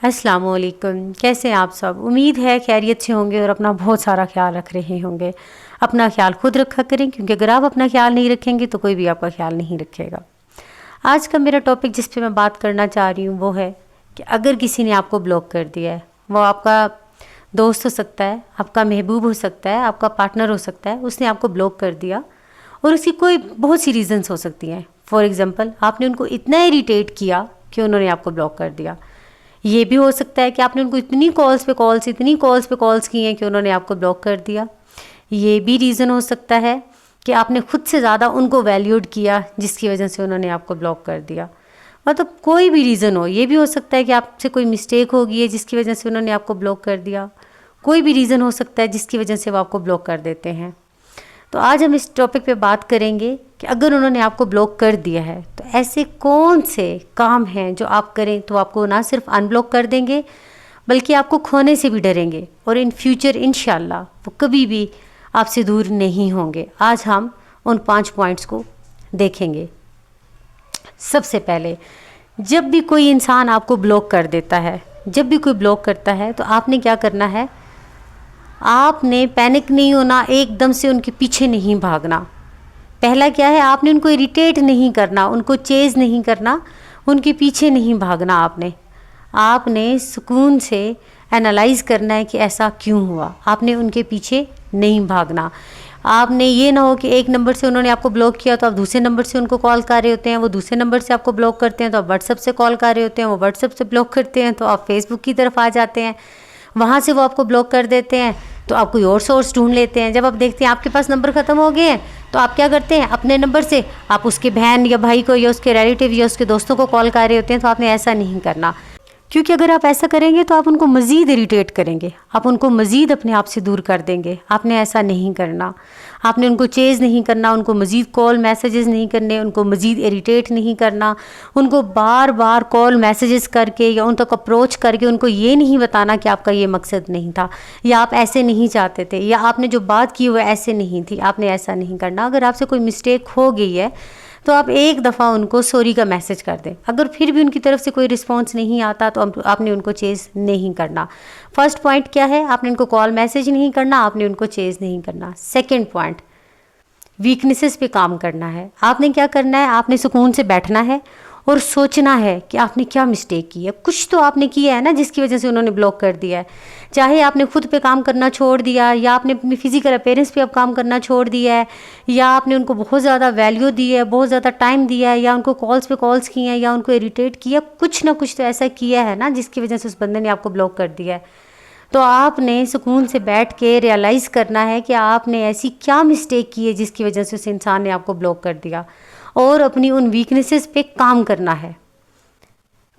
अस्सलाम वालेकुम। कैसे हैं आप सब? उम्मीद है खैरियत से होंगे और अपना बहुत सारा ख्याल रख रहे होंगे। अपना ख्याल खुद रखा करें, क्योंकि अगर आप अपना ख्याल नहीं रखेंगे तो कोई भी आपका ख्याल नहीं रखेगा। आज का मेरा टॉपिक जिस पे मैं बात करना चाह रही हूँ वो है कि अगर किसी ने आपको ब्लॉक कर दिया है, वो आपका दोस्त हो सकता है, आपका महबूब हो सकता है, आपका पार्टनर हो सकता है, उसने आपको ब्लॉक कर दिया और उसकी कोई बहुत सी रीज़न्स हो सकती हैं। फॉर एग्ज़ाम्पल, आपने उनको इतना इरिटेट किया कि उन्होंने आपको ब्लॉक कर दिया। ये भी हो सकता है कि आपने उनको इतनी कॉल्स पे कॉल्स की हैं कि उन्होंने आपको ब्लॉक कर दिया। ये भी रीज़न हो सकता है कि आपने खुद से ज़्यादा उनको वैल्यूड किया, जिसकी वजह से उन्होंने आपको ब्लॉक कर दिया। मतलब कोई भी रीज़न हो, ये भी हो सकता है कि आपसे कोई मिस्टेक हो गई है जिसकी वजह से उन्होंने आपको ब्लॉक कर दिया। कोई भी रीज़न हो सकता है जिसकी वजह से वो आपको ब्लॉक कर देते हैं। तो आज हम इस टॉपिक पे बात करेंगे कि अगर उन्होंने आपको ब्लॉक कर दिया है तो ऐसे कौन से काम हैं जो आप करें तो आपको ना सिर्फ अनब्लॉक कर देंगे, बल्कि आपको खोने से भी डरेंगे और इन फ्यूचर इंशाल्लाह वो कभी भी आपसे दूर नहीं होंगे। आज हम उन 5 पॉइंट्स को देखेंगे। सबसे पहले, जब भी कोई इंसान आपको ब्लॉक कर देता है, जब भी कोई ब्लॉक करता है तो आपने क्या करना है, आपने पैनिक नहीं होना, एकदम से उनके पीछे नहीं भागना। पहला क्या है, आपने उनको इरिटेट नहीं करना, उनको चेज़ नहीं करना, उनके पीछे नहीं भागना। आपने सुकून से एनालाइज़ करना है कि ऐसा क्यों हुआ। आपने उनके पीछे नहीं भागना। आपने ये ना हो कि एक नंबर से उन्होंने आपको ब्लॉक किया तो आप दूसरे नंबर से उनको कॉल कर रहे होते हैं, वो दूसरे नंबर से आपको ब्लॉक करते हैं तो आप व्हाट्सएप से कॉल कर रहे होते हैं, वो व्हाट्सएप से ब्लॉक करते हैं तो आप फेसबुक की तरफ आ जाते हैं, वहाँ से वो आपको ब्लॉक कर देते हैं तो आप कोई और सोर्स ढूंढ लेते हैं। जब आप देखते हैं आपके पास नंबर ख़त्म हो गए हैं तो आप क्या करते हैं, अपने नंबर से आप उसके बहन या भाई को या उसके रिलेटिव या उसके दोस्तों को कॉल कर रहे होते हैं। तो आपने ऐसा नहीं करना, क्योंकि अगर आप ऐसा करेंगे तो आप उनको मज़ीद इरिटेट करेंगे, आप उनको मज़ीद अपने आप से दूर कर देंगे। आपने ऐसा नहीं करना। आपने उनको चेज़ नहीं करना, उनको मज़ीद कॉल मैसेजेस नहीं करने, उनको मज़ीद इरिटेट नहीं करना, उनको बार बार कॉल मैसेजेस करके या उन तक अप्रोच करके उनको ये नहीं बताना कि आपका ये मकसद नहीं था या आप ऐसे नहीं चाहते थे या आपने जो बात की वो ऐसे नहीं थी। आपने ऐसा नहीं करना। अगर आपसे कोई मिस्टेक हो गई है तो आप एक दफ़ा उनको सॉरी का मैसेज कर दें। अगर फिर भी उनकी तरफ से कोई रिस्पॉन्स नहीं आता तो आपने उनको चेज़ नहीं करना। फर्स्ट पॉइंट क्या है, आपने उनको कॉल मैसेज नहीं करना, आपने उनको चेज़ नहीं करना। सेकंड पॉइंट, वीकनेसेस पे काम करना है। आपने क्या करना है, आपने सुकून से बैठना है और सोचना है कि आपने क्या मिस्टेक की है। कुछ तो आपने किया है ना जिसकी वजह से उन्होंने ब्लॉक कर दिया है। चाहे आपने खुद पे काम करना छोड़ दिया, या आपने अपनी फ़िज़िकल अपीयरेंस पे अब काम करना छोड़ दिया है, या आपने उनको बहुत ज़्यादा वैल्यू दी है, बहुत ज़्यादा टाइम दिया है, या उनको कॉल्स पे कॉल्स किए हैं, या उनको इरिटेट किया। कुछ ना कुछ तो ऐसा किया है ना जिसकी वजह से उस बंदे ने आपको ब्लॉक कर दिया है। तो आपने सुकून से बैठ के रियलाइज़ करना है कि आपने ऐसी क्या मिस्टेक की है जिसकी वजह से उस इंसान ने आपको ब्लॉक कर दिया, और अपनी उन वीकनेसेस पे काम करना है।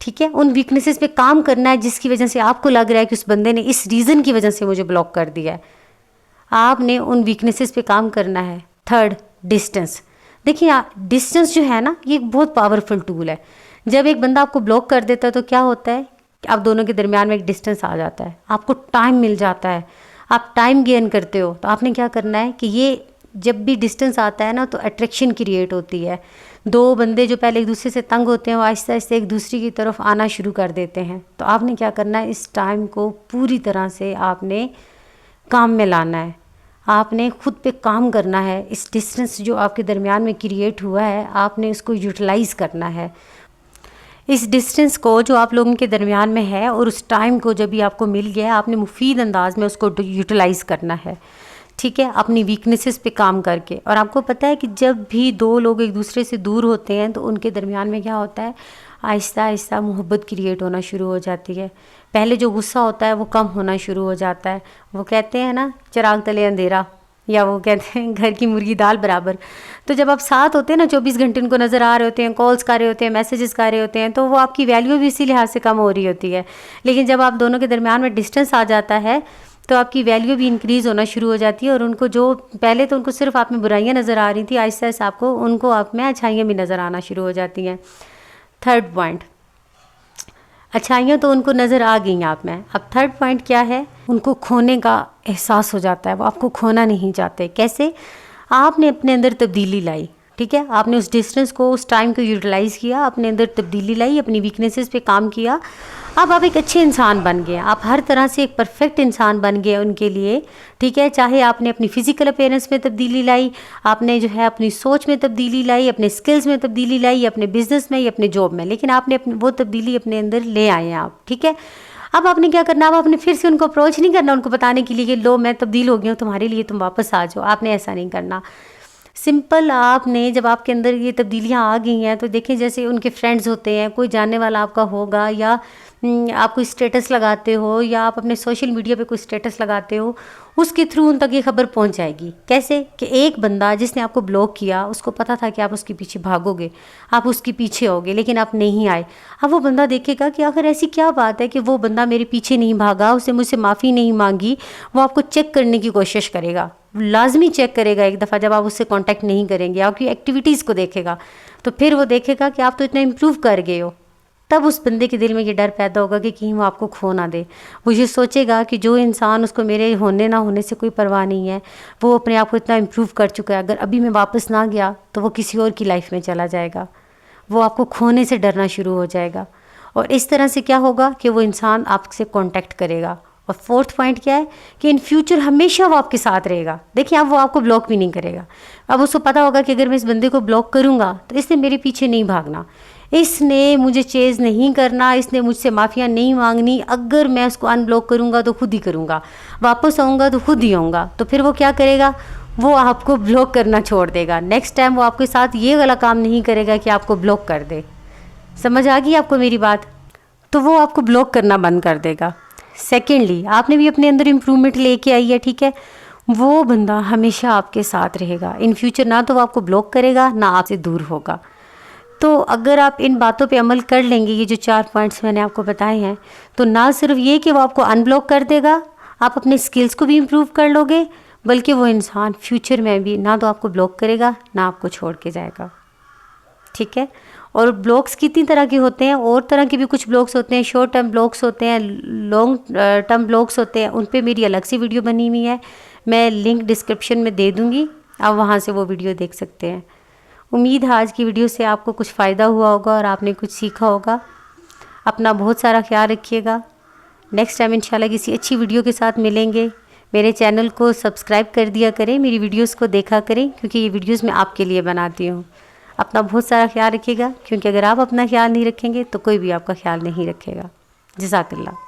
ठीक है, उन वीकनेसेस पे काम करना है जिसकी वजह से आपको लग रहा है कि उस बंदे ने इस रीज़न की वजह से मुझे ब्लॉक कर दिया है। आपने उन वीकनेसेस पे काम करना है। Third, distance. देखिए, डिस्टेंस जो है ना, ये एक बहुत पावरफुल टूल है। जब एक बंदा आपको ब्लॉक कर देता है तो क्या होता है कि आप दोनों के दरमियान में एक डिस्टेंस आ जाता है, आपको टाइम मिल जाता है, आप टाइम गेन करते हो। तो आपने क्या करना है कि ये जब भी डिस्टेंस आता है ना तो अट्रैक्शन क्रिएट होती है। दो बंदे जो पहले एक दूसरे से तंग होते हैं वो आहिस्ता आहिस्ता एक दूसरे की तरफ आना शुरू कर देते हैं। तो आपने क्या करना है, इस टाइम को पूरी तरह से आपने काम में लाना है। आपने खुद पे काम करना है। इस डिस्टेंस जो आपके दरमियान में क्रिएट हुआ है, आपने उसको यूटिलाइज़ करना है। इस डिस्टेंस को जो आप लोगों के दरमियान में है और उस टाइम को जब भी आपको मिल गया है, आपने मुफीद अंदाज में उसको यूटिलाइज़ करना है। ठीक है, अपनी वीकनेसेस पे काम करके। और आपको पता है कि जब भी दो लोग एक दूसरे से दूर होते हैं तो उनके दरमियान में क्या होता है, आहिस्ता आहिस्ता मोहब्बत क्रिएट होना शुरू हो जाती है। पहले जो गुस्सा होता है वो कम होना शुरू हो जाता है। वो कहते हैं ना, चिराग तले अंधेरा, या वो कहते हैं घर की मुर्गी दाल बराबर। तो जब आप साथ होते हैं ना, 24 घंटे उनको नज़र आ रहे होते हैं, कॉल्स कर रहे होते हैं, मैसेजेस कर रहे होते हैं, तो वो आपकी वैल्यू भी इसी लिहाज से कम हो रही होती है। लेकिन जब आप दोनों के दरमियान में डिस्टेंस आ जाता है तो आपकी वैल्यू भी इंक्रीज़ होना शुरू हो जाती है। और उनको जो पहले तो उनको सिर्फ आप में बुराइयां नज़र आ रही थी, आहिस्ता आहिस्ता आपको उनको आप में अच्छाइयाँ भी नज़र आना शुरू हो जाती हैं। थर्ड पॉइंट, अच्छाइयाँ तो उनको नज़र आ गई आप में। अब थर्ड पॉइंट क्या है, उनको खोने का एहसास हो जाता है। वो आपको खोना नहीं चाहते। कैसे? आपने अपने अंदर तब्दीली लाई। ठीक है, आपने उस डिस्टेंस को, उस टाइम को यूटिलाइज़ किया, अपने अंदर तब्दीली लाई, अपनी वीकनेसेस पे काम किया। अब आप एक अच्छे इंसान बन गए, आप हर तरह से एक परफेक्ट इंसान बन गए उनके लिए। ठीक है, चाहे आपने अपनी फिजिकल अपीयरेंस में तब्दीली लाई, आपने जो है अपनी सोच में तब्दीली लाई, अपने स्किल्स में तब्दीली लाई, अपने बिजनेस में या अपने जॉब में, लेकिन आपने अपनी वो तब्दीली अपने अंदर ले आए हैं आप। ठीक है, अब आपने क्या करना, अब आपने फिर से उनको अप्रोच नहीं करना उनको बताने के लिए कि लो मैं तब्दील हो गई हूँ तुम्हारे लिए, तुम वापस आ जाओ। आपने ऐसा नहीं करना। सिंपल आपने जब आपके अंदर ये तब्दीलियाँ आ गई हैं तो देखें, जैसे उनके फ्रेंड्स होते हैं, कोई जानने वाला आपका होगा, या आप कोई स्टेटस लगाते हो, या आप अपने सोशल मीडिया पे कोई स्टेटस लगाते हो, उसके थ्रू उन तक ये खबर पहुंच जाएगी। कैसे कि एक बंदा जिसने आपको ब्लॉक किया, उसको पता था कि आप उसके पीछे भागोगे, आप उसके पीछे होगे, लेकिन आप नहीं आए। अब वो बंदा देखेगा कि आखिर ऐसी क्या बात है कि वो बंदा मेरे पीछे नहीं भागा, उसने मुझसे माफ़ी नहीं मांगी। वो आपको चेक करने की कोशिश करेगा, लाजमी चेक करेगा एक दफ़ा। जब आप उससे कांटेक्ट नहीं करेंगे, आपकी एक्टिविटीज़ को देखेगा, तो फिर वो देखेगा कि आप तो इतना इम्प्रूव कर गए हो। तब उस बंदे के दिल में ये डर पैदा होगा कि कहीं वो आपको खो ना दे। वो ये सोचेगा कि जो इंसान, उसको मेरे होने ना होने से कोई परवाह नहीं है, वो अपने आप को इतना इम्प्रूव कर चुका है, अगर अभी मैं वापस ना गया तो वो किसी और की लाइफ में चला जाएगा। वो आपको खोने से डरना शुरू हो जाएगा, और इस तरह से क्या होगा कि वो इंसान आपसे कांटेक्ट करेगा। और फोर्थ पॉइंट क्या है कि इन फ्यूचर हमेशा वो आपके साथ रहेगा। देखिए, अब वो आपको ब्लॉक भी नहीं करेगा। अब उसको पता होगा कि अगर मैं इस बंदे को ब्लॉक करूँगा तो इसने मेरे पीछे नहीं भागना, इसने मुझे चेज़ नहीं करना, इसने मुझसे माफ़िया नहीं मांगनी। अगर मैं उसको अनब्लॉक करूँगा तो खुद ही करूँगा, वापस आऊँगा तो खुद ही आऊँगा। तो फिर वो क्या करेगा, वो आपको ब्लॉक करना छोड़ देगा। नेक्स्ट टाइम वो आपके साथ ये वाला काम नहीं करेगा कि आपको ब्लॉक कर दे। समझ आ गई आपको मेरी बात? तो वो आपको ब्लॉक करना बंद कर देगा। सेकेंडली, आपने भी अपने अंदर इम्प्रूवमेंट लेके आई है, ठीक है, वो बंदा हमेशा आपके साथ रहेगा इन फ्यूचर। ना तो वो आपको ब्लॉक करेगा, ना आपसे दूर होगा। तो अगर आप इन बातों पे अमल कर लेंगे, ये जो 4 पॉइंट्स मैंने आपको बताए हैं, तो ना सिर्फ ये कि वो आपको अनब्लॉक कर देगा, आप अपने स्किल्स को भी इम्प्रूव कर लोगे, बल्कि वो इंसान फ्यूचर में भी ना तो आपको ब्लॉक करेगा, ना आपको छोड़ के जाएगा। ठीक है, और ब्लॉक्स कितनी तरह के होते हैं, और तरह के भी कुछ ब्लॉक्स होते हैं। शॉर्ट टर्म ब्लॉक्स होते हैं, लॉन्ग टर्म ब्लॉक्स होते हैं। उन पे मेरी अलग से वीडियो बनी हुई है, मैं लिंक डिस्क्रिप्शन में दे दूँगी, आप वहाँ से वो वीडियो देख सकते हैं। उम्मीद है आज की वीडियो से आपको कुछ फ़ायदा हुआ होगा और आपने कुछ सीखा होगा। अपना बहुत सारा ख्याल रखिएगा। नेक्स्ट टाइम इंशाल्लाह किसी अच्छी वीडियो के साथ मिलेंगे। मेरे चैनल को सब्सक्राइब कर दिया करें, मेरी वीडियोस को देखा करें, क्योंकि ये वीडियोस मैं आपके लिए बनाती हूँ। अपना बहुत सारा ख्याल रखिएगा, क्योंकि अगर आप अपना ख्याल नहीं रखेंगे तो कोई भी आपका ख्याल नहीं रखेगा। जज़ाकल्लाह।